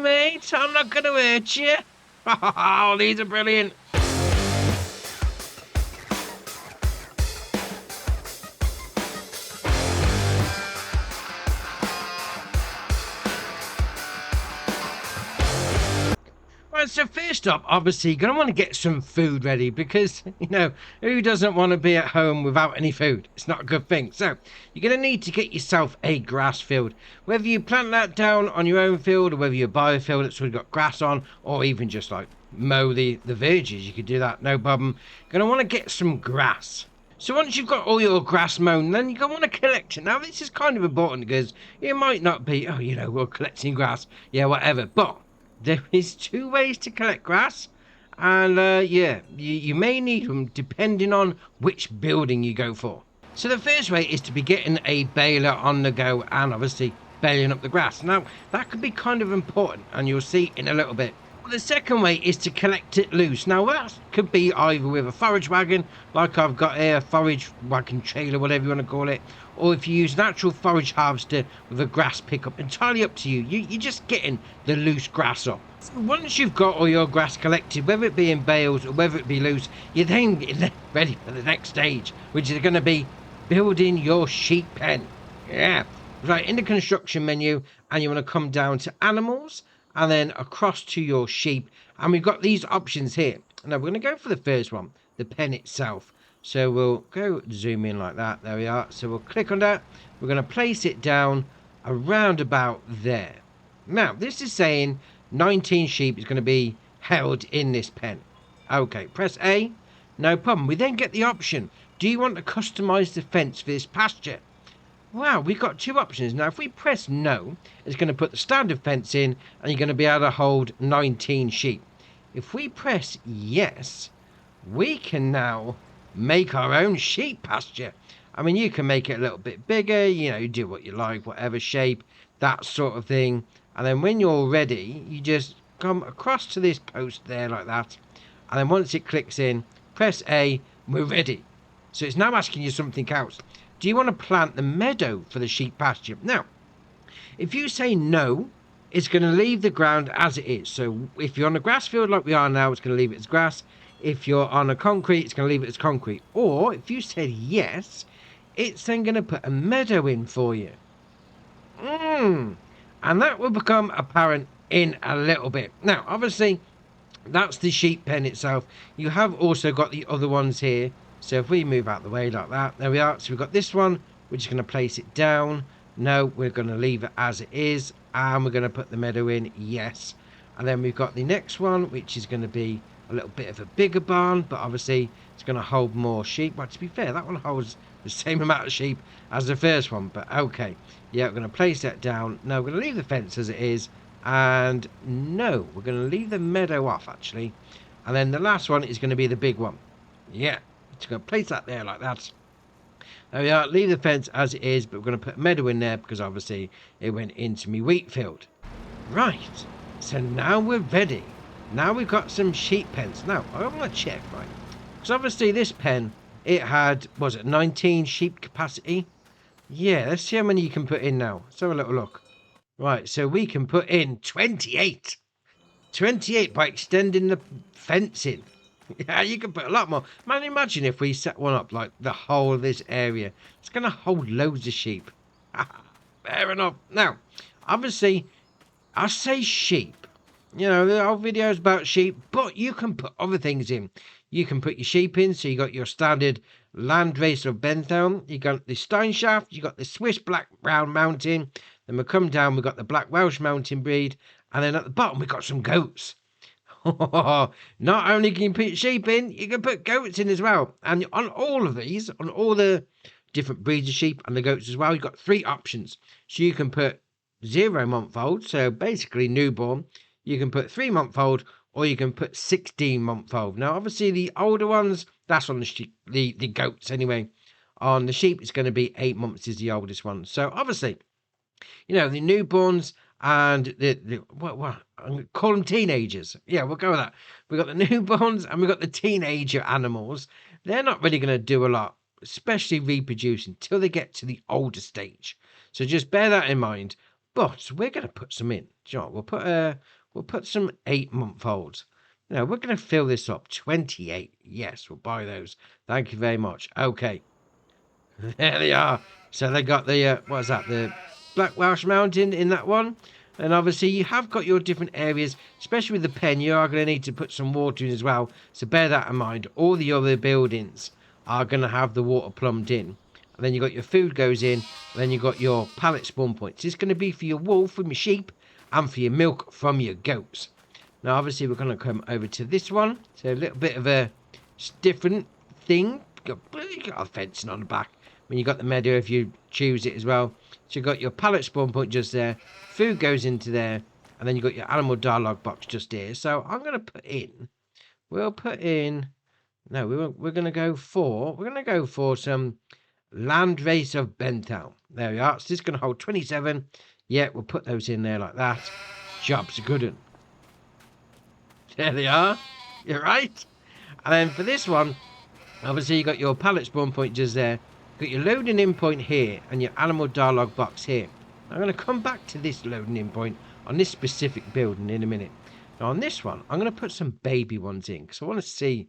mate. I'm not going to hurt you. Oh, these are brilliant. Right, so first up, obviously, you're going to want to get some food ready because, who doesn't want to be at home without any food? It's not a good thing. So, you're going to need to get yourself a grass field. Whether you plant that down on your own field or whether you buy a field that's already got grass on, or even just like mow the verges, you could do that, no problem. You're going to want to get some grass. So once you've got all your grass mown, then you're going to want to collect it. Now, this is kind of important because it might not be, we're collecting grass, yeah, whatever, but there is 2 ways to collect grass, and you may need them depending on which building you go for. So the first way is to be getting a baler on the go and obviously baling up the grass. Now, that could be kind of important, and you'll see in a little bit. The second way is to collect it loose. Now, that could be either with a forage wagon, like I've got here, a forage wagon trailer, whatever you want to call it, or if you use an actual forage harvester with a grass pickup. Entirely up to you. You're just getting the loose grass up. So once you've got all your grass collected, whether it be in bales or whether it be loose, you're then getting ready for the next stage, which is going to be building your sheep pen. Yeah, right, in the construction menu, and you want to come down to animals, and then across to your sheep, and we've got these options here. Now we're going to go for the first one, the pen itself. So we'll go zoom in like that. There we are. So we'll click on that. We're going to place it down around about there. Now this is saying 19 sheep is going to be held in this pen. Okay, press A. No problem. We then get the option. Do you want to customize the fence for this pasture? Wow, we've got 2 options. Now, if we press no, it's going to put the standard fence in, and you're going to be able to hold 19 sheep. If we press yes, we can now make our own sheep pasture. I mean, you can make it a little bit bigger, you do what you like, whatever shape, that sort of thing. And then when you're ready, you just come across to this post there like that. And then once it clicks in, press A, we're ready. So it's now asking you something else. Do you want to plant the meadow for the sheep pasture? Now, if you say no, it's going to leave the ground as it is. So if you're on a grass field like we are now, it's going to leave it as grass. If you're on a concrete, it's going to leave it as concrete. Or if you said yes, it's then going to put a meadow in for you. And that will become apparent in a little bit. Now, obviously, that's the sheep pen itself. You have also got the other ones here. So if we move out the way like that, there we are. So we've got this one, we're just going to place it down. No, we're going to leave it as it is, and we're going to put the meadow in, yes. And then we've got the next one, which is going to be a little bit of a bigger barn, but obviously it's going to hold more sheep. Well, to be fair, that one holds the same amount of sheep as the first one, but okay. Yeah, we're going to place that down. No, we're going to leave the fence as it is, and no, we're going to leave the meadow off, actually. And then the last one is going to be the big one. Yeah. Just going to place that there like that. There we are. Leave the fence as it is, but we're going to put a meadow in there because obviously it went into my wheat field. Right. So now we're ready. Now we've got some sheep pens. Now I want to check, right? Because obviously this pen, it had, was it 19 sheep capacity? Yeah. Let's see how many you can put in now. Let's have a little look. Right. So we can put in 28. 28 by extending the fencing. Yeah, you can put a lot more. Man, imagine if we set one up like the whole of this area. It's going to hold loads of sheep. Fair enough. Now, obviously, I say sheep. The whole video is about sheep, but you can put other things in. You can put your sheep in, so you got your standard Landrace of Bentham. You got the Steinshaft. You got the Swiss Black Brown Mountain. Then we come down, we got the Black Welsh Mountain breed. And then at the bottom, we got some goats. Not only can you put sheep in, you can put goats in as well. And on all of these, on all the different breeds of sheep and the goats as well, you've got 3 options. So you can put 0-month-old, so basically newborn. You can put 3-month-old, or you can put 16-month-old. Now, obviously, the older ones, that's on the sheep, the goats anyway. On the sheep, it's going to be 8 months is the oldest one. So obviously, the newborns and what call them teenagers. Yeah, we'll go with that. We've got the newborns and we've got the teenager animals. They're not really going to do a lot, especially reproduce until they get to the older stage. So just bear that in mind. But we're going to put some in. Do you know what? We'll put some 8-month-olds. You know, we're going to fill this up. 28. Yes, we'll buy those. Thank you very much. Okay. There they are. So they got the, what is that? The Black Welsh Mountain in that one. And obviously you have got your different areas, especially with the pen. You are going to need to put some water in as well. So bear that in mind. All the other buildings are going to have the water plumbed in. And then you got your food goes in. And then you got your pallet spawn points. It's going to be for your wool from your sheep and for your milk from your goats. Now obviously we're going to come over to this one. So a little bit of a different thing. You got a fencing on the back. When you got the meadow, if you choose it as well. So you've got your pallet spawn point just there. Food goes into there. And then you've got your animal dialogue box just here. So I'm going to put in. We'll put in. No, we're going to go for. We're going to go for some Land Race of Bentham. There we are. So this is going to hold 27. Yeah, we'll put those in there like that. Job's a good one. There they are. You're right. And then for this one, obviously you got your pallet spawn point just there. Got your loading in point here and your animal dialogue box here. I'm going to come back to this loading in point on this specific building in a minute. Now on this one, I'm going to put some baby ones in because I want to see.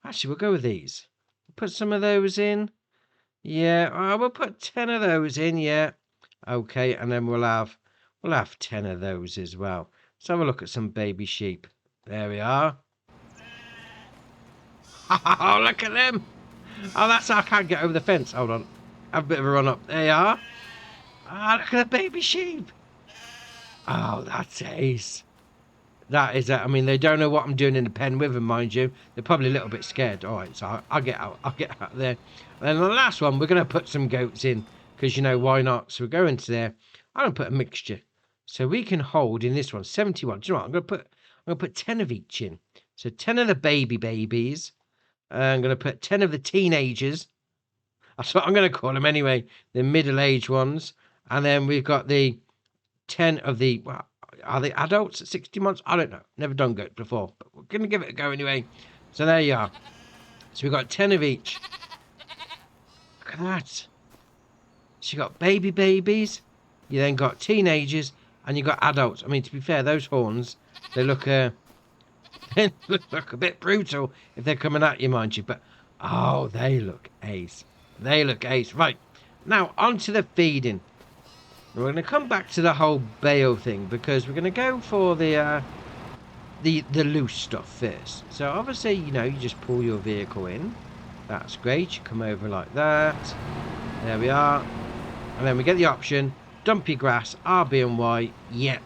Actually, we'll go with these. Put some of those in. Yeah, we'll put 10 of those in. Yeah, okay, and then we'll have 10 of those as well. Let's have a look at some baby sheep. There we are. Oh, look at them. Oh, that's how I can't get over the fence. Hold on. Have a bit of a run up. There you are. Ah, look at the baby sheep. Oh, that's ace. That is, I mean, they don't know what I'm doing in the pen with them, mind you. They're probably a little bit scared. All right, so I'll get out. I'll get out there. And then the last one, we're going to put some goats in. Because, you know, why not? So we'll go into there. I'm going to put a mixture. So we can hold in this one, 71. Do you know what? I'm going to put 10 of each in. So 10 of the babies. I'm going to put 10 of the teenagers. That's what I'm going to call them anyway. The middle-aged ones. And then we've got the 10 of the... Well, are they adults at 60 months? I don't know. Never done goat before. But we're going to give it a go anyway. So there you are. So we've got 10 of each. Look at that. So you've got babies. You then got teenagers. And you've got adults. I mean, to be fair, those horns, they look... They look a bit brutal if they're coming at you, mind you. But, oh, they look ace. They look ace. Right. Now, on to the feeding. We're going to come back to the whole bale thing. Because we're going to go for the loose stuff first. So, obviously, you know, you just pull your vehicle in. That's great. You come over like that. There we are. And then we get the option. Dump your grass. RB and Y. Yeah.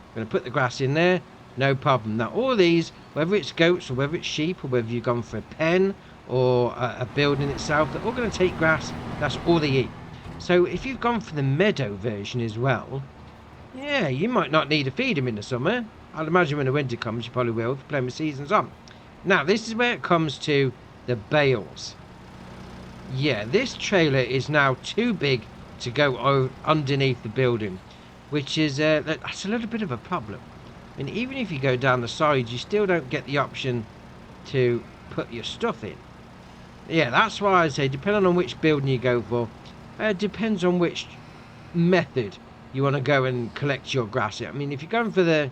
We're going to put the grass in there. No problem. Now, all these, whether it's goats or whether it's sheep or whether you've gone for a pen or a building itself, they're all going to take grass. That's all they eat. So if you've gone for the meadow version as well, yeah, you might not need to feed them in the summer. I'd imagine when the winter comes, you probably will, if plenty of seasons on. Now, this is where it comes to the bales. Yeah, this trailer is now too big to go underneath the building, which is that's a little bit of a problem. And even if you go down the sides, you still don't get the option to put your stuff in. Yeah, that's why I say, depending on which building you go for, depends on which method you want to go and collect your grass. I mean, if you're going for the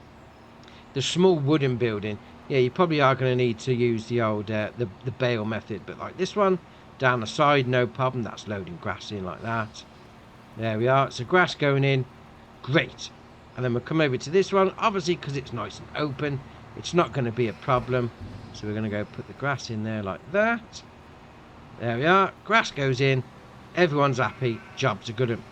small wooden building, yeah, you probably are going to need to use the old the bale method. But like this one, down the side, no problem. That's loading grass in like that. There we are. So grass going in, great. And then we'll come over to this one. Obviously, because it's nice and open, it's not going to be a problem. So we're going to go put the grass in there like that. There we are. Grass goes in. Everyone's happy. Job's a good one.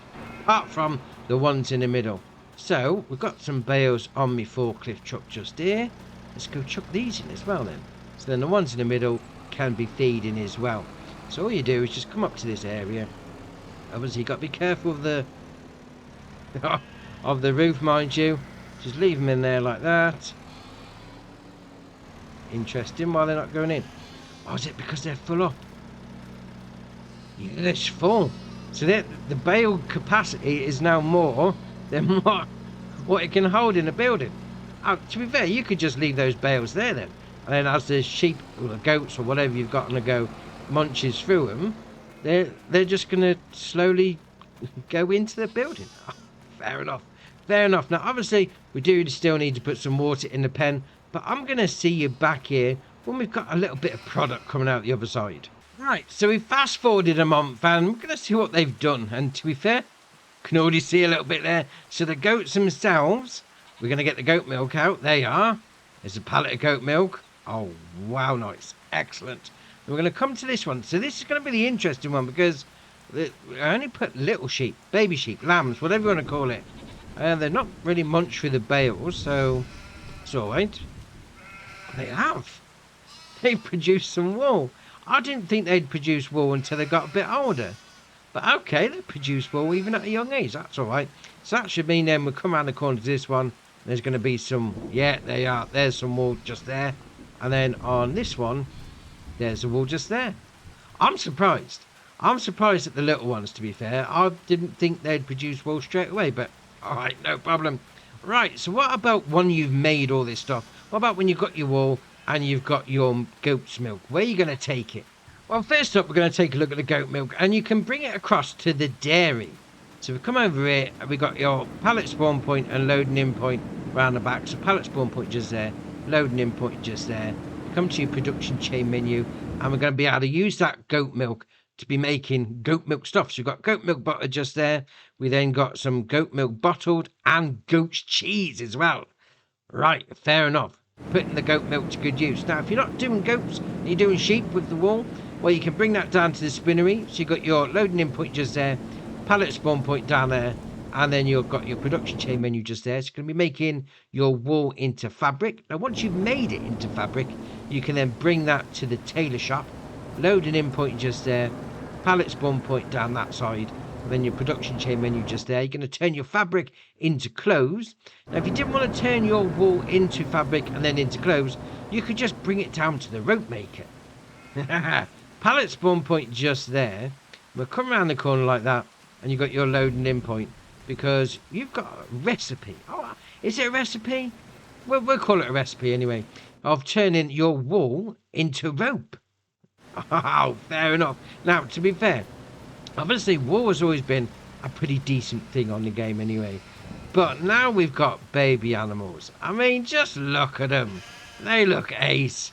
Apart from the ones in the middle. So we've got some bales on my forklift truck just here. Let's go chuck these in as well then. So then the ones in the middle can be feeding as well. So all you do is just come up to this area. Obviously, you've got to be careful of the... of the roof, mind you. Just leave them in there like that. Interesting. Why they're not going in? Oh, is it because they're full up? Yes, full. So the bale capacity is now more than what it can hold in a building. To be fair, you could just leave those bales there then. And then as the sheep or the goats or whatever you've got on the go munches through them, they're just going to slowly go into the building. Fair enough. fair enough. Now, obviously, we do still need to put some water in the pen, but I'm going to see you back here when we've got a little bit of product coming out the other side. Right, so we fast forwarded a month, and we're going to see what they've done. And to be fair, can already see a little bit there. So the goats themselves, we're going to get the goat milk out. There you are. There's a pallet of goat milk. Oh, wow, nice. Excellent. And we're going to come to this one. So this is going to be the interesting one because I only put little sheep, baby sheep, lambs, whatever you want to call it. They're not really munched through the bales, so it's all right. They have. They've produced some wool. I didn't think they'd produce wool until they got a bit older. But okay, they produce wool even at a young age. That's all right. So that should mean then we'll come around the corner to this one. There's going to be some, yeah, they are. There's some wool just there. And then on this one, there's the wool just there. I'm surprised. I'm surprised at the little ones, to be fair. I didn't think they'd produce wool straight away, but all right, no problem. Right, so what about when you've made all this stuff? What about when you've got your wool and you've got your goat's milk? Where are you going to take it? Well, first up, we're going to take a look at the goat milk, and you can bring it across to the dairy. So we come over here, and we've got your pallet spawn point and loading in point round the back. So pallet spawn point just there, loading in point just there. Come to your production chain menu, and we're going to be able to use that goat milk to be making goat milk stuff. So we've got goat milk butter just there. We then got some goat milk bottled and goat's cheese as well. Right, fair enough. Putting the goat milk to good use. Now, if you're not doing goats, you're doing sheep with the wool, well, you can bring that down to the spinnery. So you've got your loading in point just there, pallet spawn point down there, and then you've got your production chain menu just there. So you're going to be making your wool into fabric. Now, once you've made it into fabric, you can then bring that to the tailor shop. Loading in point just there, pallet spawn point down that side, and then your production chain menu just there. You're going to turn your fabric into clothes. Now, if you didn't want to turn your wool into fabric and then into clothes, you could just bring it down to the rope maker. Pallet spawn point just there. We'll come around the corner like that, and you've got your loading in point because you've got a recipe. Oh, is it a recipe? Well, we'll call it a recipe anyway, of turning your wool into rope. Oh, fair enough. Now, to be fair, obviously wool has always been a pretty decent thing on the game anyway. But now we've got baby animals. I mean, just look at them. They look ace.